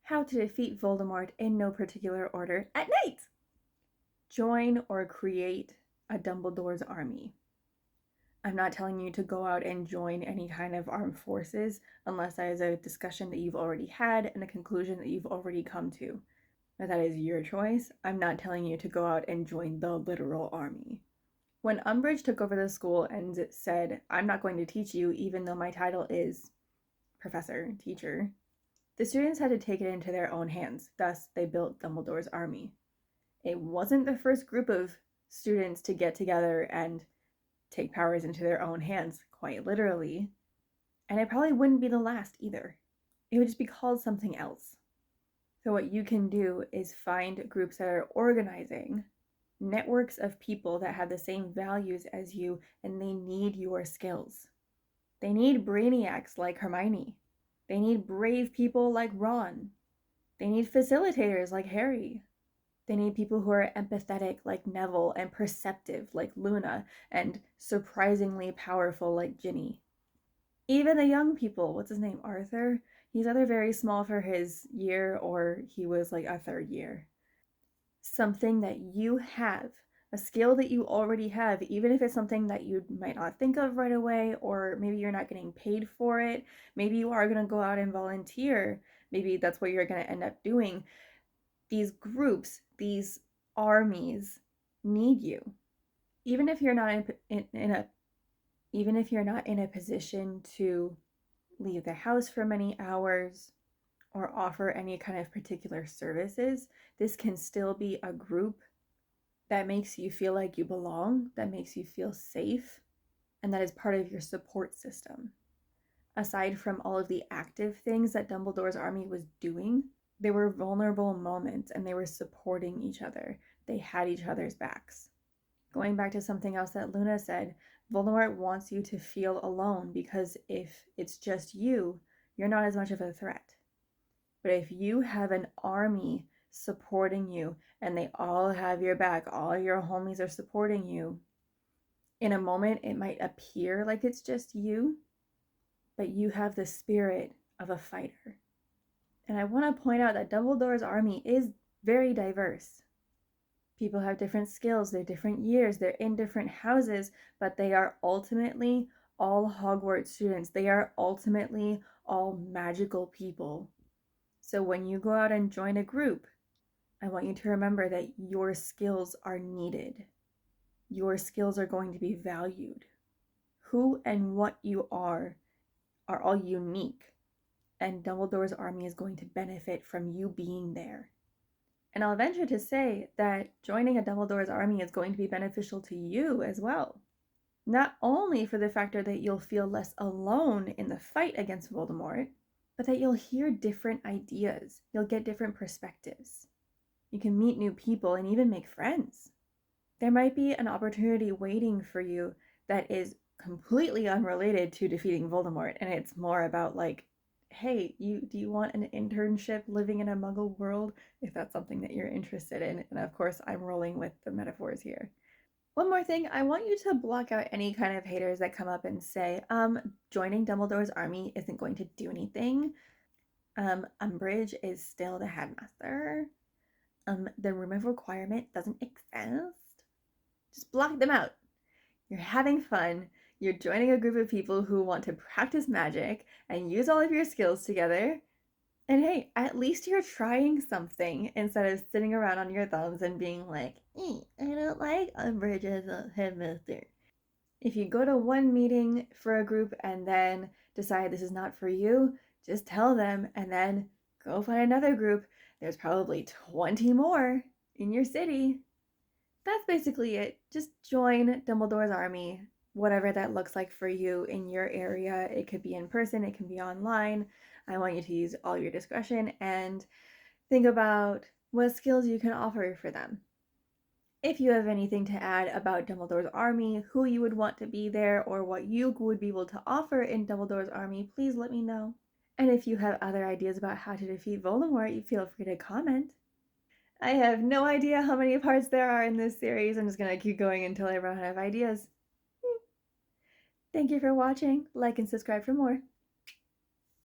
How to defeat Voldemort in no particular order at night. Join or create a Dumbledore's army. I'm not telling you to go out and join any kind of armed forces unless that is a discussion that you've already had and a conclusion that you've already come to. But that is your choice. I'm not telling you to go out and join the literal army. When Umbridge took over the school and said, I'm not going to teach you even though my title is professor, teacher, the students had to take it into their own hands. Thus, they built Dumbledore's army. It wasn't the first group of students to get together and take powers into their own hands, quite literally. And it probably wouldn't be the last either. It would just be called something else. So what you can do is find groups that are organizing networks of people that have the same values as you, and they need your skills. They need brainiacs like Hermione. They need brave people like Ron. They need facilitators like Harry. They need people who are empathetic like Neville and perceptive like Luna and surprisingly powerful like Ginny. Even the young people, what's his name, Arthur? He's either very small for his year or he was like a third year. Something that you have, a skill that you already have, even if it's something that you might not think of right away, or maybe you're not getting paid for it, maybe you are going to go out and volunteer, maybe that's what you're going to end up doing. These groups, these armies need you. Even if you're not even if you're not in a position to leave the house for many hours or offer any kind of particular services, this can still be a group that makes you feel like you belong, that makes you feel safe, and that is part of your support system. Aside from all of the active things that Dumbledore's army was doing, there were vulnerable moments and they were supporting each other. They had each other's backs. Going back to something else that Luna said, Voldemort wants you to feel alone because if it's just you, you're not as much of a threat. But if you have an army supporting you and they all have your back, all your homies are supporting you, in a moment it might appear like it's just you, but you have the spirit of a fighter. And I want to point out that Dumbledore's army is very diverse. People have different skills, they're different years, they're in different houses, but they are ultimately all Hogwarts students. They are ultimately all magical people. So when you go out and join a group, I want you to remember that your skills are needed. Your skills are going to be valued. Who and what you are all unique. And Dumbledore's army is going to benefit from you being there. And I'll venture to say that joining a Dumbledore's army is going to be beneficial to you as well. Not only for the factor that you'll feel less alone in the fight against Voldemort, but that you'll hear different ideas. You'll get different perspectives. You can meet new people and even make friends. There might be an opportunity waiting for you that is completely unrelated to defeating Voldemort, and it's more about like, hey, do you want an internship living in a Muggle world? If that's something that you're interested in. And of course, I'm rolling with the metaphors here. One more thing, I want you to block out any kind of haters that come up and say, joining Dumbledore's army isn't going to do anything. Umbridge is still the headmaster. The room of requirement doesn't exist. Just block them out. You're having fun. You're joining a group of people who want to practice magic and use all of your skills together. And hey, at least you're trying something instead of sitting around on your thumbs and being like, I don't like Umbridge as a headmaster. If you go to one meeting for a group and then decide this is not for you, just tell them and then go find another group. There's probably 20 more in your city. That's basically it. Just join Dumbledore's army, whatever that looks like for you in your area. It could be in person, it can be online. I want you to use all your discretion and think about what skills you can offer for them. If you have anything to add about Dumbledore's army, who you would want to be there, or what you would be able to offer in Dumbledore's army, please let me know. And if you have other ideas about how to defeat Voldemort, you feel free to comment. I have no idea how many parts there are in this series. I'm just going to keep going until I run out of ideas. Thank you for watching. Like and subscribe for more.